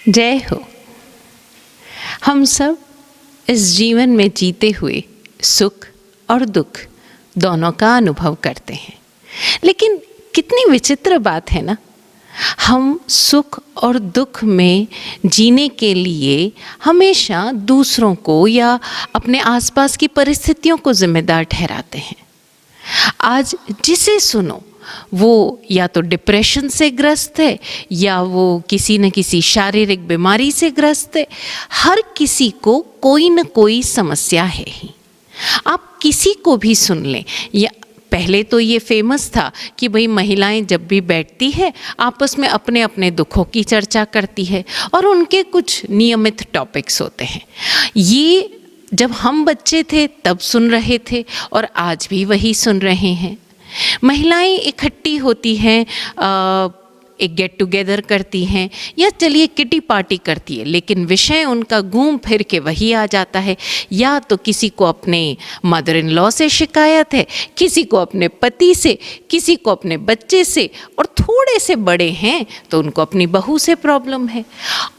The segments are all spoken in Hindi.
जय हो। हम सब इस जीवन में जीते हुए सुख और दुख दोनों का अनुभव करते हैं, लेकिन कितनी विचित्र बात है ना। हम सुख और दुख में जीने के लिए हमेशा दूसरों को या अपने आसपास की परिस्थितियों को जिम्मेदार ठहराते हैं। आज जिसे सुनो वो या तो डिप्रेशन से ग्रस्त है या वो किसी न किसी शारीरिक बीमारी से ग्रस्त है। हर किसी को कोई न कोई समस्या है ही। आप किसी को भी सुन लें, या पहले तो ये फेमस था कि भाई महिलाएं जब भी बैठती है आपस में अपने अपने दुखों की चर्चा करती है और उनके कुछ नियमित टॉपिक्स होते हैं। ये जब हम बच्चे थे तब सुन रहे थे और आज भी वही सुन रहे हैं। महिलाएं इकट्ठी होती हैं, एक गेट टुगेदर करती हैं या चलिए किटी पार्टी करती है, लेकिन विषय उनका घूम फिर के वही आ जाता है। या तो किसी को अपने मदर इन लॉ से शिकायत है, किसी को अपने पति से, किसी को अपने बच्चे से, और थोड़े से बड़े हैं तो उनको अपनी बहू से प्रॉब्लम है,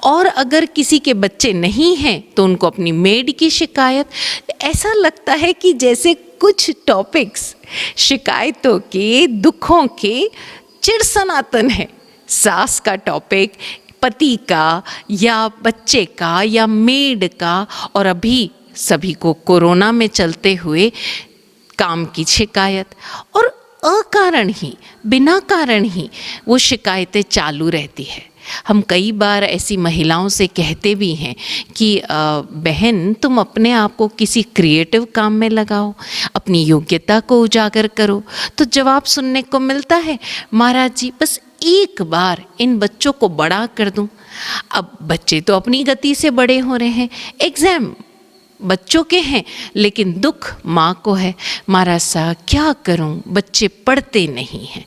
और अगर किसी के बच्चे नहीं हैं तो उनको अपनी मेड की शिकायत। ऐसा लगता है कि जैसे कुछ टॉपिक्स शिकायतों के, दुखों के चिर सनातन है। सास का टॉपिक, पति का या बच्चे का या मेड का, और अभी सभी को कोरोना में चलते हुए काम की शिकायत। और अकारण ही, बिना कारण ही वो शिकायतें चालू रहती है। हम कई बार ऐसी महिलाओं से कहते भी हैं कि बहन तुम अपने आप को किसी क्रिएटिव काम में लगाओ, अपनी योग्यता को उजागर करो। तो जवाब सुनने को मिलता है, महाराज जी बस एक बार इन बच्चों को बड़ा कर दूं। अब बच्चे तो अपनी गति से बड़े हो रहे हैं, एग्ज़ाम बच्चों के हैं, लेकिन दुख माँ को है। महाराज साहब क्या करूं, बच्चे पढ़ते नहीं हैं।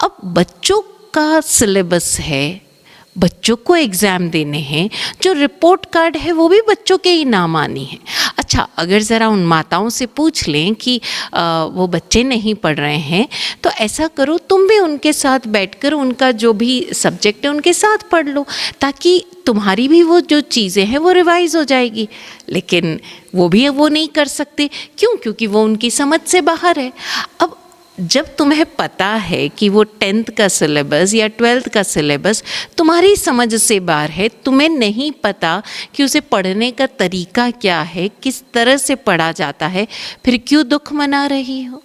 अब बच्चों का सिलेबस है, बच्चों को एग्ज़ाम देने हैं, जो रिपोर्ट कार्ड है वो भी बच्चों के ही नाम आनी है। अच्छा, अगर ज़रा उन माताओं से पूछ लें कि वो बच्चे नहीं पढ़ रहे हैं तो ऐसा करो तुम भी उनके साथ बैठकर उनका जो भी सब्जेक्ट है उनके साथ पढ़ लो, ताकि तुम्हारी भी वो जो चीज़ें हैं वो रिवाइज हो जाएगी। लेकिन वो भी वो नहीं कर सकते, क्यों? क्योंकि वो उनकी समझ से बाहर है। अब जब तुम्हें पता है कि वो 10th का सिलेबस या 12th का सिलेबस तुम्हारी समझ से बाहर है, तुम्हें नहीं पता कि उसे पढ़ने का तरीका क्या है, किस तरह से पढ़ा जाता है, फिर क्यों दुख मना रही हो?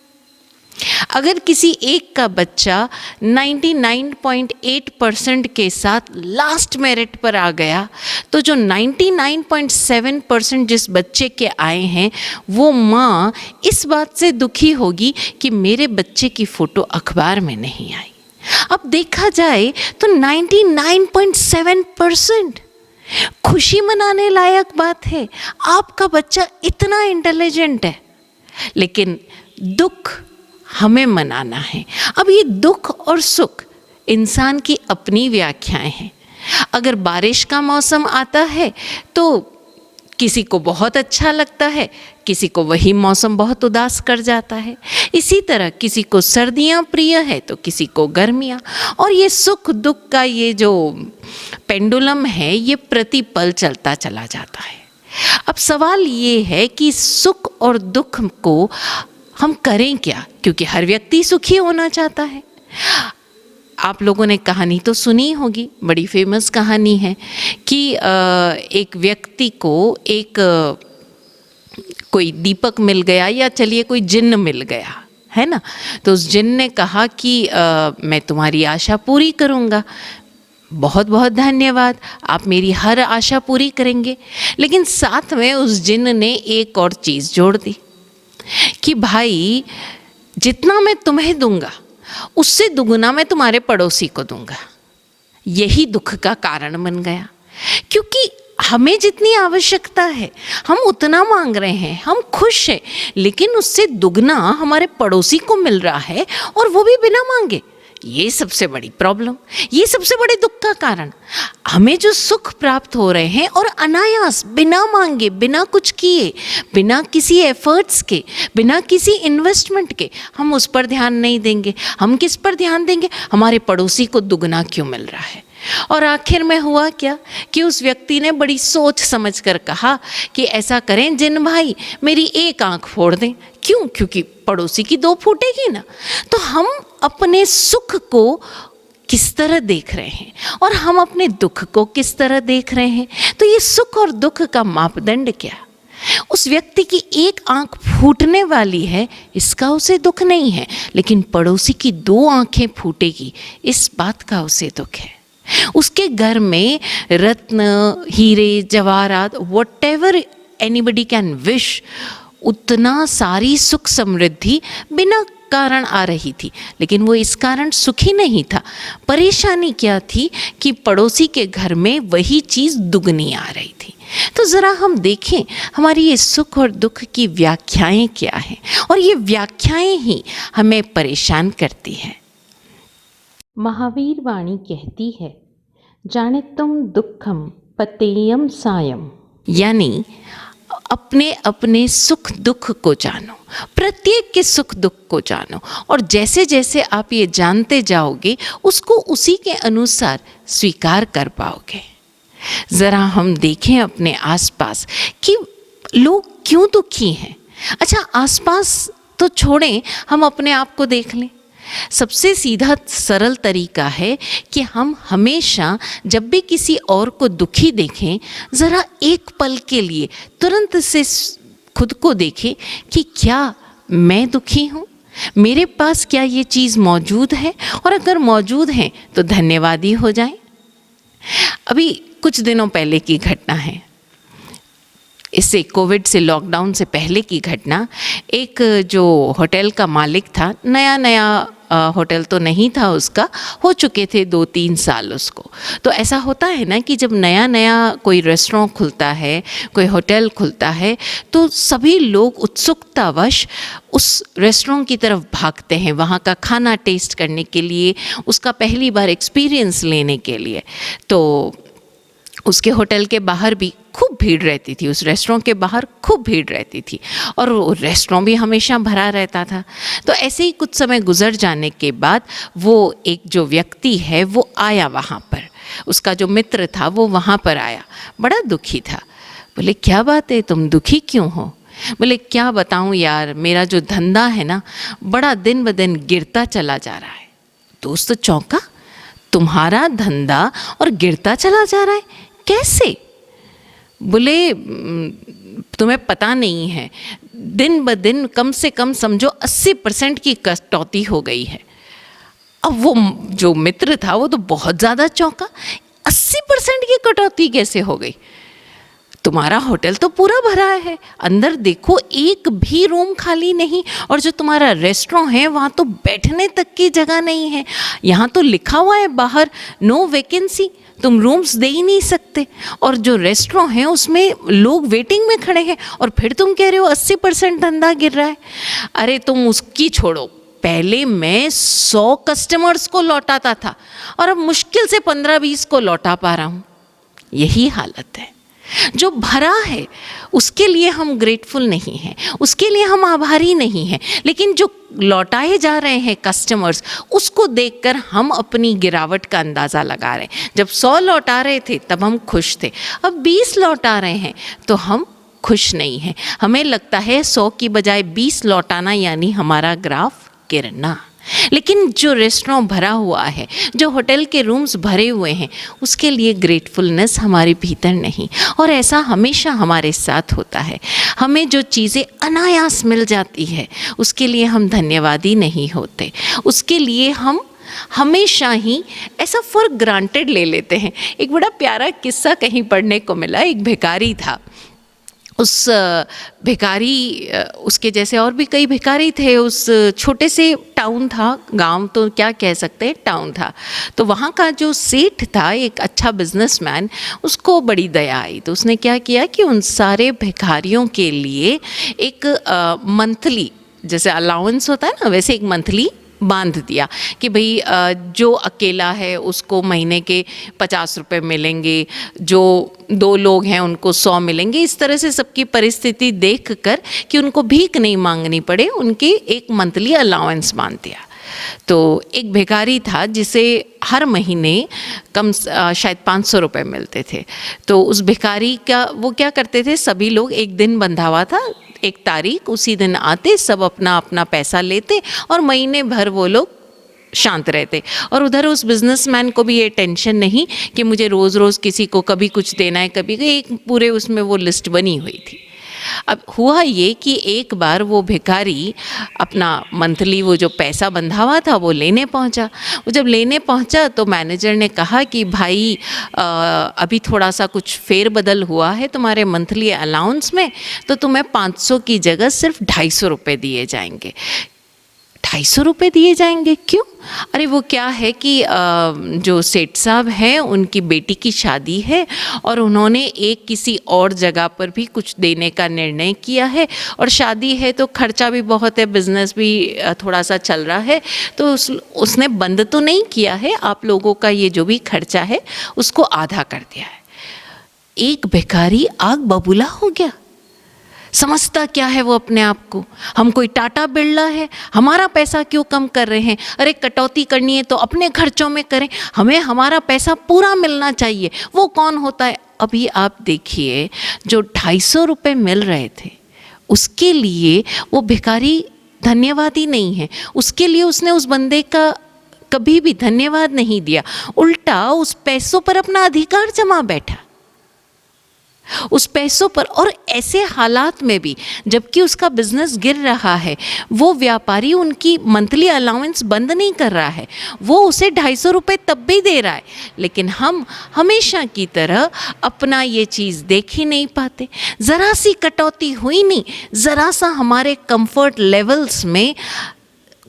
अगर किसी एक का बच्चा 99.8% के साथ लास्ट मेरिट पर आ गया, तो जो 99.7% जिस बच्चे के आए हैं वो माँ इस बात से दुखी होगी कि मेरे बच्चे की फ़ोटो अखबार में नहीं आई। अब देखा जाए तो 99.7% खुशी मनाने लायक बात है, आपका बच्चा इतना इंटेलिजेंट है। लेकिन दुख हमें मनाना है। अब ये दुख और सुख इंसान की अपनी व्याख्याएं हैं। अगर बारिश का मौसम आता है तो किसी को बहुत अच्छा लगता है, किसी को वही मौसम बहुत उदास कर जाता है। इसी तरह किसी को सर्दियाँ प्रिय है तो किसी को गर्मियाँ। और ये सुख दुख का ये जो पेंडुलम है ये प्रतिपल चलता चला जाता है। अब सवाल ये है कि सुख और दुख को हम करें क्या, क्योंकि हर व्यक्ति सुखी होना चाहता है। आप लोगों ने कहानी तो सुनी होगी, बड़ी फेमस कहानी है कि एक व्यक्ति को एक कोई दीपक मिल गया, या चलिए कोई जिन्न मिल गया है ना। तो उस जिन्न ने कहा कि मैं तुम्हारी आशा पूरी करूँगा, बहुत बहुत धन्यवाद, आप मेरी हर आशा पूरी करेंगे। लेकिन साथ में उस जिन्न ने एक और चीज़ जोड़ दी कि भाई जितना मैं तुम्हें दूंगा उससे दुगुना मैं तुम्हारे पड़ोसी को दूंगा। यही दुख का कारण बन गया, क्योंकि हमें जितनी आवश्यकता है हम उतना मांग रहे हैं, हम खुश हैं, लेकिन उससे दुगना हमारे पड़ोसी को मिल रहा है और वो भी बिना मांगे। ये सबसे बड़ी प्रॉब्लम, ये सबसे बड़े दुख का कारण। हमें जो सुख प्राप्त हो रहे हैं और अनायास, बिना मांगे, बिना कुछ किए, बिना किसी एफर्ट्स के, बिना किसी इन्वेस्टमेंट के, हम उस पर ध्यान नहीं देंगे। हम किस पर ध्यान देंगे? हमारे पड़ोसी को दुगना क्यों मिल रहा है। और आखिर में हुआ क्या कि उस व्यक्ति ने बड़ी सोच समझ कर कहा कि ऐसा करें जिन भाई, मेरी एक आंख फोड़ दें। क्यों? क्योंकि पड़ोसी की दो फूटेगी ना। तो हम अपने सुख को किस तरह देख रहे हैं और हम अपने दुख को किस तरह देख रहे हैं। तो ये सुख और दुख का मापदंड क्या? उस व्यक्ति की एक आंख फूटने वाली है, इसका उसे दुख नहीं है, लेकिन पड़ोसी की दो आंखें फूटेगी, इस बात का उसे दुख है। उसके घर में रत्न, हीरे, जवाहरात, व्हाटएवर एनीबडी कैन विश, उतना सारी सुख समृद्धि बिना कारण आ रही थी, लेकिन वो इस कारण सुखी नहीं था। परेशानी क्या थी कि पड़ोसी के घर में वही चीज़ दुगनी आ रही थी। तो ज़रा हम देखें हमारी ये सुख और दुख की व्याख्याएं क्या हैं, और ये व्याख्याएं ही हमें परेशान करती हैं। महावीर वाणी कहती है, जाने तुम दुखम पतेयम सायम, यानी अपने अपने सुख दुख को जानो, प्रत्येक के सुख दुख को जानो, और जैसे जैसे आप ये जानते जाओगे उसको उसी के अनुसार स्वीकार कर पाओगे। ज़रा हम देखें अपने आसपास कि लोग क्यों दुखी हैं। अच्छा, आसपास तो छोड़ें, हम अपने आप को देख लें। सबसे सीधा सरल तरीका है कि हम हमेशा जब भी किसी और को दुखी देखें, ज़रा एक पल के लिए तुरंत से खुद को देखें कि क्या मैं दुखी हूँ, मेरे पास क्या ये चीज़ मौजूद है, और अगर मौजूद है तो धन्यवादी हो जाएं। अभी कुछ दिनों पहले की घटना है, इससे कोविड से, लॉकडाउन से पहले की घटना। एक जो होटल का मालिक था, नया नया होटल तो नहीं था उसका, हो चुके थे 2-3 साल उसको। तो ऐसा होता है ना कि जब नया नया कोई रेस्टोरेंट खुलता है, कोई होटल खुलता है, तो सभी लोग उत्सुकतावश उस रेस्टोरेंट की तरफ भागते हैं, वहाँ का खाना टेस्ट करने के लिए, उसका पहली बार एक्सपीरियंस लेने के लिए। तो उसके होटल के बाहर भी खूब भीड़ रहती थी, उस रेस्टोरेंट के बाहर खूब भीड़ रहती थी, और वो रेस्टोरेंट भी हमेशा भरा रहता था। तो ऐसे ही कुछ समय गुजर जाने के बाद वो एक जो व्यक्ति है वो आया वहाँ पर, उसका जो मित्र था वो वहाँ पर आया, बड़ा दुखी था। बोले, क्या बात है, तुम दुखी क्यों हो? बोले, क्या बताऊँ यार, मेरा जो धंधा है ना, बड़ा दिन ब दिन गिरता चला जा रहा है। दोस्त चौंका, तुम्हारा धंधा और गिरता चला जा रहा है, कैसे? बोले, तुम्हें पता नहीं है, दिन ब दिन कम से कम समझो 80% की कटौती हो गई है। अब वो जो मित्र था वो तो बहुत ज़्यादा चौंका, 80% की कटौती कैसे हो गई? तुम्हारा होटल तो पूरा भरा है, अंदर देखो एक भी रूम खाली नहीं, और जो तुम्हारा रेस्टोरेंट है वहाँ तो बैठने तक की जगह नहीं है। यहाँ तो लिखा हुआ है बाहर, नो वैकेंसी, तुम रूम्स दे ही नहीं सकते, और जो रेस्टोरेंट है उसमें लोग वेटिंग में खड़े हैं, और फिर तुम कह रहे हो 80% धंधा गिर रहा है। अरे तुम उसकी छोड़ो, पहले मैं 100 कस्टमर्स को लौटाता था और अब मुश्किल से 15-20 को लौटा पा रहा हूँ। यही हालत है। जो भरा है उसके लिए हम ग्रेटफुल नहीं हैं, उसके लिए हम आभारी नहीं हैं, लेकिन जो लौटाए जा रहे हैं कस्टमर्स, उसको देखकर हम अपनी गिरावट का अंदाज़ा लगा रहे हैं। जब 100 लौटा रहे थे तब हम खुश थे, अब 20 लौटा रहे हैं तो हम खुश नहीं हैं। हमें लगता है 100 की बजाय 20 लौटाना यानी हमारा ग्राफ गिरना। लेकिन जो रेस्टोरेंट भरा हुआ है, जो होटल के रूम्स भरे हुए हैं, उसके लिए ग्रेटफुलनेस हमारे भीतर नहीं। और ऐसा हमेशा हमारे साथ होता है। हमें जो चीज़ें अनायास मिल जाती है उसके लिए हम धन्यवादी नहीं होते, उसके लिए हम हमेशा ही ऐसा फॉर ग्रांटेड ले लेते हैं। एक बड़ा प्यारा किस्सा कहीं पढ़ने को मिला। एक भिखारी था, उस भिखारी, उसके जैसे और भी कई भिखारी थे, उस छोटे से टाउन था, गांव तो क्या कह सकते हैं, टाउन था। तो वहाँ का जो सेठ था, एक अच्छा बिजनेसमैन, उसको बड़ी दया आई, तो उसने क्या किया कि उन सारे भिखारियों के लिए एक मंथली, जैसे अलाउंस होता है ना, वैसे एक मंथली बांध दिया कि भाई जो अकेला है उसको महीने के 50 रुपये मिलेंगे, जो 2 लोग हैं उनको 100 मिलेंगे। इस तरह से सबकी परिस्थिति देख कर कि उनको भीख नहीं मांगनी पड़े, उनकी एक मंथली अलाउंस बांध दिया। तो एक भिखारी था जिसे हर महीने शायद 500 रुपये मिलते थे। तो उस भिखारी का वो क्या करते थे, सभी लोग एक दिन बंधा हुआ था, एक तारीख, उसी दिन आते, सब अपना अपना पैसा लेते और महीने भर वो लोग शांत रहते। और उधर उस बिजनेसमैन को भी ये टेंशन नहीं कि मुझे रोज़ रोज़ किसी को कभी कुछ देना है, कभी एक पूरे उसमें वो लिस्ट बनी हुई थी। अब हुआ ये कि एक बार वो भिखारी अपना मंथली वो जो पैसा बंधा हुआ था वो लेने पहुंचा। वो जब लेने पहुंचा तो मैनेजर ने कहा कि भाई अभी थोड़ा सा कुछ फेरबदल हुआ है तुम्हारे मंथली अलाउंस में, तो तुम्हें 500 की जगह सिर्फ 250 रुपये दिए जाएंगे। 250 रुपये दिए जाएंगे, क्यों? अरे वो क्या है कि जो सेठ साहब हैं उनकी बेटी की शादी है और उन्होंने एक किसी और जगह पर भी कुछ देने का निर्णय किया है, और शादी है तो खर्चा भी बहुत है, बिजनेस भी थोड़ा सा चल रहा है, तो उसने बंद तो नहीं किया है, आप लोगों का ये जो भी खर्चा है उसको आधा कर दिया है। एक भिखारी आग बबूला हो गया। समझता क्या है वो अपने आप को, हम कोई टाटा बिरला है, हमारा पैसा क्यों कम कर रहे हैं? अरे कटौती करनी है तो अपने खर्चों में करें, हमें हमारा पैसा पूरा मिलना चाहिए। वो कौन होता है? अभी आप देखिए, जो 250 रुपये मिल रहे थे उसके लिए वो भिखारी धन्यवादी नहीं है, उसके लिए उसने उस बंदे का कभी भी धन्यवाद नहीं दिया, उल्टा उस पैसों पर अपना अधिकार जमा बैठा, उस पैसों पर। और ऐसे हालात में भी जबकि उसका बिजनेस गिर रहा है, वो व्यापारी उनकी मंथली अलाउंस बंद नहीं कर रहा है, वो उसे 250 रुपये तब भी दे रहा है। लेकिन हम हमेशा की तरह अपना ये चीज़ देख ही नहीं पाते। ज़रा सी कटौती हुई नहीं, ज़रा सा हमारे कंफर्ट लेवल्स में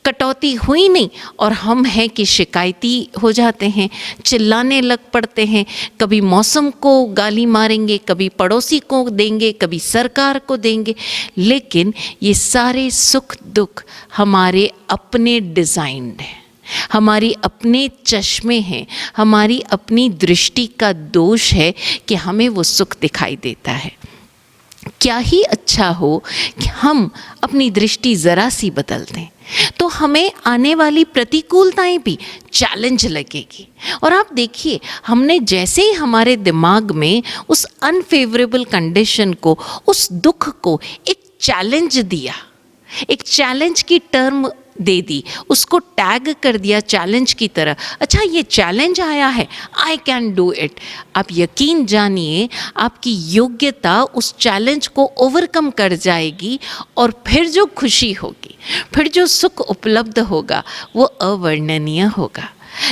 कटौती हुई नहीं और हम हैं कि शिकायती हो जाते हैं, चिल्लाने लग पड़ते हैं। कभी मौसम को गाली मारेंगे, कभी पड़ोसी को देंगे, कभी सरकार को देंगे। लेकिन ये सारे सुख दुख हमारे अपने डिज़ाइंड हैं, हमारी अपने चश्मे हैं, हमारी अपनी दृष्टि का दोष है कि हमें वो सुख दिखाई देता है। क्या ही अच्छा हो कि हम अपनी दृष्टि ज़रा सी बदल दें, तो हमें आने वाली प्रतिकूलताएं भी चैलेंज लगेगी। और आप देखिए, हमने जैसे ही हमारे दिमाग में उस अनफेवरेबल कंडीशन को, उस दुख को एक चैलेंज दिया, एक चैलेंज की टर्म दे दी, उसको टैग कर दिया चैलेंज की तरह। अच्छा, ये चैलेंज आया है, आई कैन डू इट। आप यकीन जानिए, आपकी योग्यता उस चैलेंज को ओवरकम कर जाएगी और फिर जो खुशी होगी, फिर जो सुख उपलब्ध होगा, वो अवर्णनीय होगा।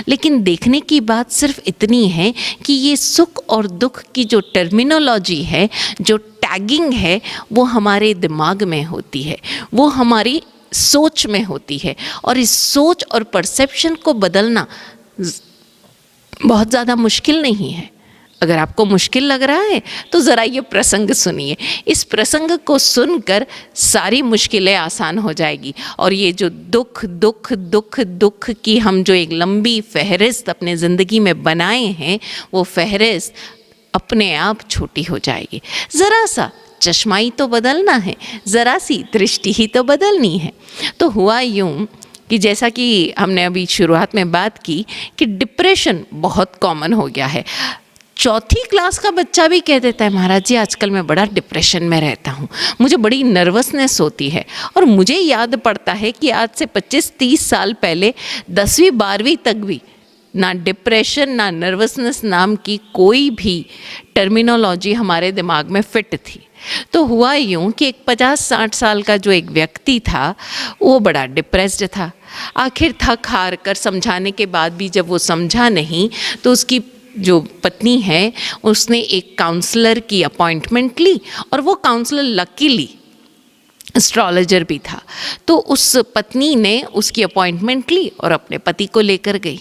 लेकिन देखने की बात सिर्फ इतनी है कि ये सुख और दुख की जो टर्मिनोलॉजी है, जो टैगिंग है, वो हमारे दिमाग में होती है, वो हमारी सोच में होती है। और इस सोच और परसेप्शन को बदलना बहुत ज़्यादा मुश्किल नहीं है। अगर आपको मुश्किल लग रहा है तो ज़रा ये प्रसंग सुनिए। इस प्रसंग को सुनकर सारी मुश्किलें आसान हो जाएगी। और ये जो दुख दुख दुख दुख की हम जो एक लंबी फहरिस्त अपने ज़िंदगी में बनाए हैं, वो फहरिस्त अपने आप छोटी हो जाएगी। ज़रा सा चश्मा ही तो बदलना है, ज़रा सी दृष्टि ही तो बदलनी है। तो हुआ यूँ कि जैसा कि हमने अभी शुरुआत में बात की कि डिप्रेशन बहुत कॉमन हो गया है। 4th क्लास का बच्चा भी कह देता है, महाराज जी आजकल मैं बड़ा डिप्रेशन में रहता हूँ, मुझे बड़ी नर्वसनेस होती है। और मुझे याद पड़ता है कि आज से 25-30 साल पहले 10वीं 12वीं तक भी ना डिप्रेशन ना नर्वसनेस नाम की कोई भी टर्मिनोलॉजी हमारे दिमाग में फिट थी। तो हुआ यूँ कि एक 50-60 साल का जो एक व्यक्ति था, वो बड़ा डिप्रेस्ड था। आखिर थक हार कर समझाने के बाद भी जब वो समझा नहीं, तो उसकी जो पत्नी है उसने एक काउंसलर की अपॉइंटमेंट ली, और वो काउंसलर लकीली एस्ट्रोलॉजर भी था। तो उस पत्नी ने उसकी अपॉइंटमेंट ली और अपने पति को लेकर गई।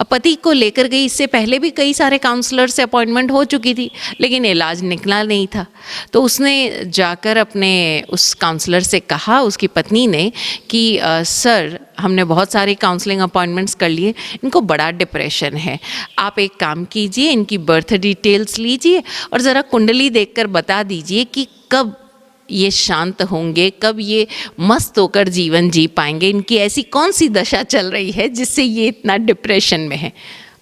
पति को लेकर गई, इससे पहले भी कई सारे काउंसलर से अपॉइंटमेंट हो चुकी थी, लेकिन इलाज निकला नहीं था। तो उसने जाकर अपने उस काउंसलर से कहा, उसकी पत्नी ने, कि सर हमने बहुत सारे काउंसलिंग अपॉइंटमेंट्स कर लिए, इनको बड़ा डिप्रेशन है, आप एक काम कीजिए, इनकी बर्थ डिटेल्स लीजिए और ज़रा कुंडली देखकर बता दीजिए कि कब ये शांत होंगे, कब ये मस्त होकर जीवन जी पाएंगे, इनकी ऐसी कौन सी दशा चल रही है जिससे ये इतना डिप्रेशन में है।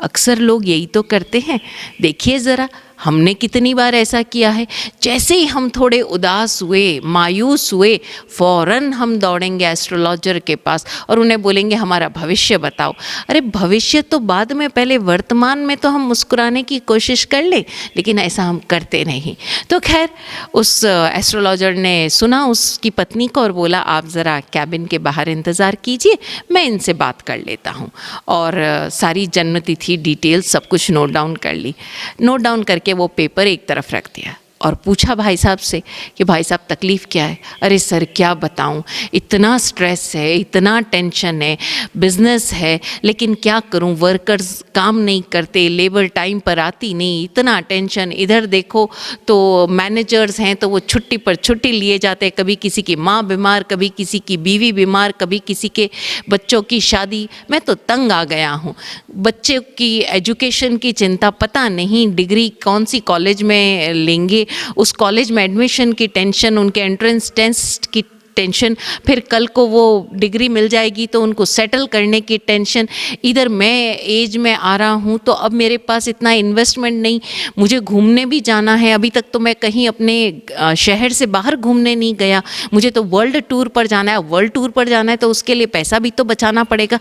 अक्सर लोग यही तो करते हैं। देखिए ज़रा, हमने कितनी बार ऐसा किया है, जैसे ही हम थोड़े उदास हुए, मायूस हुए, फ़ौरन हम दौड़ेंगे एस्ट्रोलॉजर के पास और उन्हें बोलेंगे हमारा भविष्य बताओ। अरे भविष्य तो बाद में, पहले वर्तमान में तो हम मुस्कुराने की कोशिश कर लें, लेकिन ऐसा हम करते नहीं। तो खैर, उस एस्ट्रोलॉजर ने सुना उसकी पत्नी को और बोला आप ज़रा कैबिन के बाहर इंतज़ार कीजिए, मैं इनसे बात कर लेता हूँ। और सारी जन्मतिथि डिटेल्स सब कुछ नोट डाउन कर ली। नोट डाउन करके वो पेपर एक तरफ रख दिया और पूछा भाई साहब से कि भाई साहब तकलीफ़ क्या है। अरे सर क्या बताऊं, इतना स्ट्रेस है, इतना टेंशन है, बिज़नेस है, लेकिन क्या करूं, वर्कर्स काम नहीं करते, लेबर टाइम पर आती नहीं, इतना टेंशन। इधर देखो तो मैनेजर्स हैं तो वो छुट्टी पर छुट्टी लिए जाते हैं, कभी किसी की माँ बीमार, कभी किसी की बीवी बीमार, कभी किसी के बच्चों की शादी। मैं तो तंग आ गया हूँ। बच्चे की एजुकेशन की चिंता, पता नहीं डिग्री कौन सी कॉलेज में लेंगे, उस कॉलेज में एडमिशन की टेंशन, उनके एंट्रेंस टेस्ट की टेंशन, फिर कल को वो डिग्री मिल जाएगी तो उनको सेटल करने की टेंशन। इधर मैं एज में आ रहा हूँ तो अब मेरे पास इतना इन्वेस्टमेंट नहीं, मुझे घूमने भी जाना है। अभी तक तो मैं कहीं अपने शहर से बाहर घूमने नहीं गया, मुझे तो वर्ल्ड टूर पर जाना है। वर्ल्ड टूर पर जाना है तो उसके लिए पैसा भी तो बचाना पड़ेगा।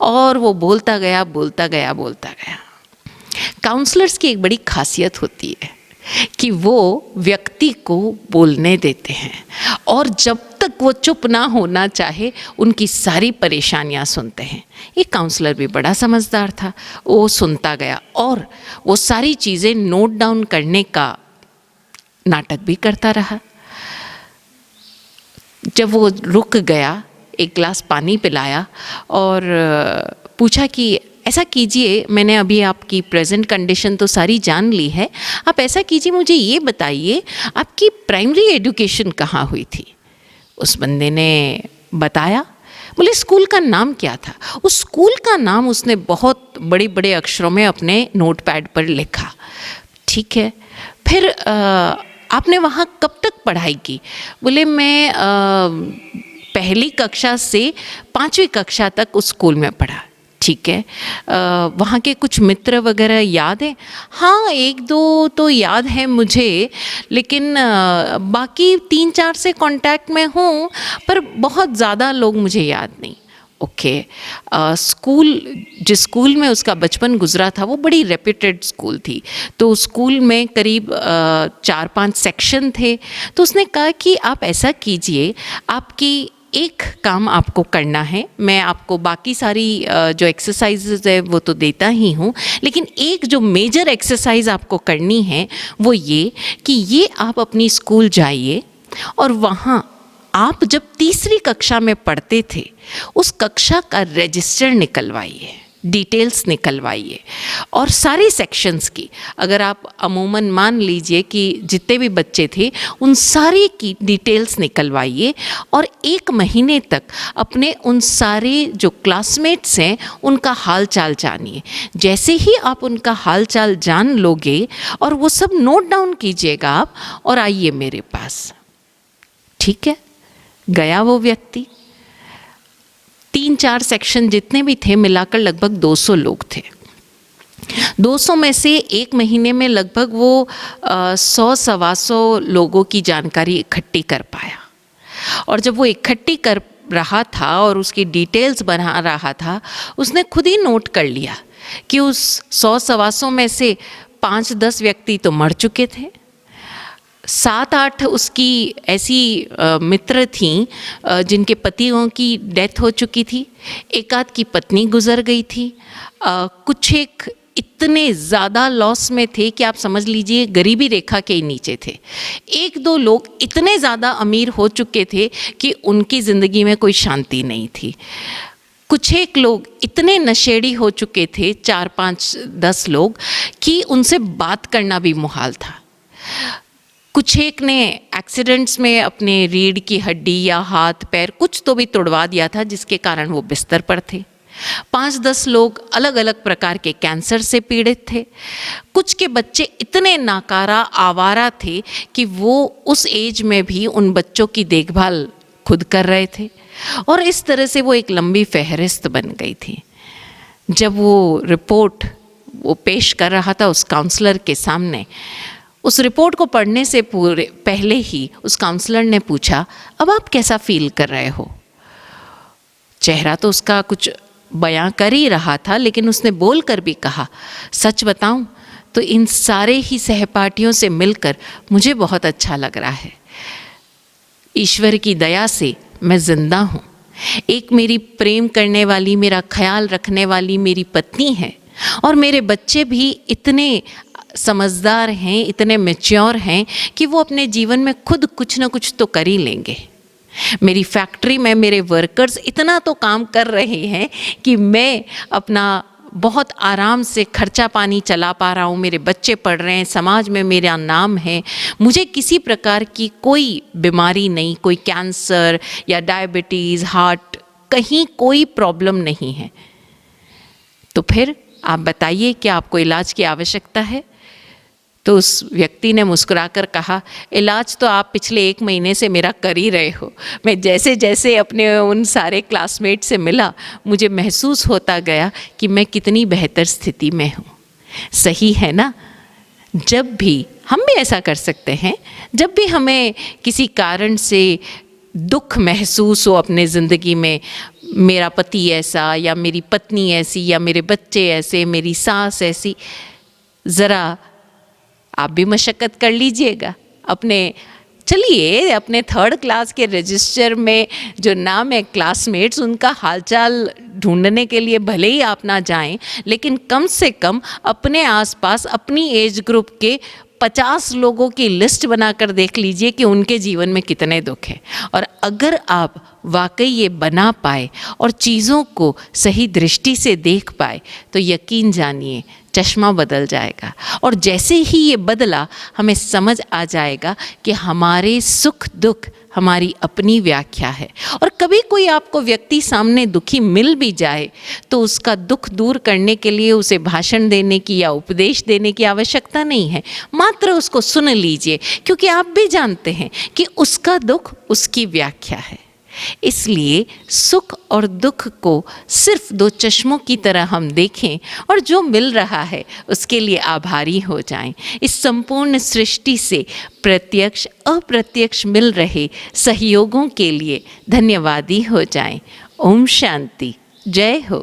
और वो बोलता गया बोलता गया बोलता गया। काउंसलर्स की एक बड़ी खासियत होती है कि वो व्यक्ति को बोलने देते हैं और जब तक वो चुप ना होना चाहे उनकी सारी परेशानियां सुनते हैं। ये काउंसलर भी बड़ा समझदार था, वो सुनता गया और वो सारी चीज़ें नोट डाउन करने का नाटक भी करता रहा। जब वो रुक गया, एक गिलास पानी पिलाया और पूछा कि ऐसा कीजिए, मैंने अभी आपकी प्रेजेंट कंडीशन तो सारी जान ली है, आप ऐसा कीजिए मुझे ये बताइए आपकी प्राइमरी एजुकेशन कहाँ हुई थी। उस बंदे ने बताया। बोले स्कूल का नाम क्या था। उस स्कूल का नाम उसने बहुत बड़े बड़े अक्षरों में अपने नोटपैड पर लिखा। ठीक है, फिर आपने वहाँ कब तक पढ़ाई की। बोले मैं पहली कक्षा से 5वीं कक्षा तक उस स्कूल में पढ़ा। ठीक है, वहाँ के कुछ मित्र वगैरह याद हैं। हाँ, एक दो तो याद है मुझे, लेकिन बाकी 3-4 से कांटेक्ट में हूँ, पर बहुत ज़्यादा लोग मुझे याद नहीं। ओके, स्कूल, जिस स्कूल में उसका बचपन गुजरा था वो बड़ी रेप्यूटेड स्कूल थी, तो स्कूल में करीब 4-5 सेक्शन थे। तो उसने कहा कि आप ऐसा कीजिए, आपकी एक काम आपको करना है, मैं आपको बाकी सारी जो एक्सरसाइजेज है वो तो देता ही हूँ, लेकिन एक जो मेजर एक्सरसाइज आपको करनी है वो ये कि ये आप अपनी स्कूल जाइए और वहाँ आप जब 3री कक्षा में पढ़ते थे उस कक्षा का रजिस्टर निकलवाइए, डिटेल्स निकलवाइए और सारे सेक्शंस की, अगर आप अमूमन मान लीजिए कि जितने भी बच्चे थे उन सारे की डिटेल्स निकलवाइए और 1 महीने तक अपने उन सारे जो क्लासमेट्स हैं उनका हाल चाल जानिए। जैसे ही आप उनका हाल चाल जान लोगे और वो सब नोट डाउन कीजिएगा आप और आइए मेरे पास। ठीक है, गया वो व्यक्ति। 3-4 सेक्शन जितने भी थे मिलाकर लगभग 200 लोग थे। 200 में से 1 महीने में लगभग वो 100-125 लोगों की जानकारी इकट्ठी कर पाया। और जब वो इकट्ठी कर रहा था और उसकी डिटेल्स बना रहा था, उसने खुद ही नोट कर लिया कि उस 100-125 में से 5-10 व्यक्ति तो मर चुके थे, 7-8 उसकी ऐसी मित्र थीं जिनके पतियों की डेथ हो चुकी थी, 1 आध की पत्नी गुजर गई थी, कुछ एक इतने ज़्यादा लॉस में थे कि आप समझ लीजिए गरीबी रेखा के ही नीचे थे। 1-2 लोग इतने ज़्यादा अमीर हो चुके थे कि उनकी ज़िंदगी में कोई शांति नहीं थी। कुछ एक लोग इतने नशेड़ी हो चुके थे, 4-5-10 लोग, कि उनसे बात करना भी मुहाल था। कुछ एक ने एक्सीडेंट्स में अपने रीढ़ की हड्डी या हाथ पैर कुछ तो भी तोड़वा दिया था, जिसके कारण वो बिस्तर पर थे। 5-10 लोग अलग अलग प्रकार के कैंसर से पीड़ित थे। कुछ के बच्चे इतने नाकारा आवारा थे कि वो उस एज में भी उन बच्चों की देखभाल खुद कर रहे थे, और इस तरह से वो एक लंबी फहरिस्त बन गई थी। जब वो रिपोर्ट वो पेश कर रहा था उस काउंसलर के सामने, उस रिपोर्ट को पढ़ने से पहले ही उस काउंसलर ने पूछा, अब आप कैसा फील कर रहे हो? चेहरा तो उसका कुछ बयां कर ही रहा था, लेकिन उसने बोल कर भी कहा, सच बताऊं तो इन सारे ही सहपाठियों से मिलकर मुझे बहुत अच्छा लग रहा है। ईश्वर की दया से मैं जिंदा हूँ। एक मेरी प्रेम करने वाली, मेरा ख्याल रखने वाली मेरी पत्नी है, और मेरे बच्चे भी इतने समझदार हैं, इतने मैच्योर हैं कि वो अपने जीवन में खुद कुछ ना कुछ तो कर ही लेंगे। मेरी फैक्ट्री में मेरे वर्कर्स इतना तो काम कर रहे हैं कि मैं अपना बहुत आराम से खर्चा पानी चला पा रहा हूँ, मेरे बच्चे पढ़ रहे हैं, समाज में मेरा नाम है, मुझे किसी प्रकार की कोई बीमारी नहीं, कोई कैंसर या डायबिटीज़, हार्ट, कहीं कोई प्रॉब्लम नहीं है। तो फिर आप बताइए कि आपको इलाज की आवश्यकता है? तो उस व्यक्ति ने मुस्कुराकर कहा, इलाज तो आप पिछले 1 महीने से मेरा कर ही रहे हो। मैं जैसे जैसे अपने उन सारे क्लासमेट से मिला, मुझे महसूस होता गया कि मैं कितनी बेहतर स्थिति में हूँ। सही है ना? जब भी हम भी ऐसा कर सकते हैं, जब भी हमें किसी कारण से दुख महसूस हो अपने ज़िंदगी में, मेरा पति ऐसा या मेरी पत्नी ऐसी या मेरे बच्चे ऐसे, मेरी सास ऐसी, ज़रा आप भी मशक्क़त कर लीजिएगा। चलिए अपने 3rd क्लास के रजिस्टर में जो नाम है क्लासमेट्स, उनका हालचाल ढूंढने के लिए भले ही आप ना जाएं, लेकिन कम से कम अपने आसपास अपनी एज ग्रुप के 50 लोगों की लिस्ट बनाकर देख लीजिए कि उनके जीवन में कितने दुख हैं। और अगर आप वाकई ये बना पाए और चीज़ों को सही दृष्टि से देख पाए, तो यकीन जानिए चश्मा बदल जाएगा। और जैसे ही ये बदला, हमें समझ आ जाएगा कि हमारे सुख दुख हमारी अपनी व्याख्या है। और कभी कोई आपको व्यक्ति सामने दुखी मिल भी जाए, तो उसका दुख दूर करने के लिए उसे भाषण देने की या उपदेश देने की आवश्यकता नहीं है। मात्र उसको सुन लीजिए, क्योंकि आप भी जानते हैं कि उसका दुख उसकी व्याख्या है। इसलिए सुख और दुख को सिर्फ 2 चश्मों की तरह हम देखें, और जो मिल रहा है उसके लिए आभारी हो जाएं। इस संपूर्ण सृष्टि से प्रत्यक्ष अप्रत्यक्ष मिल रहे सहयोगों के लिए धन्यवादी हो जाएं। ओम शांति। जय हो।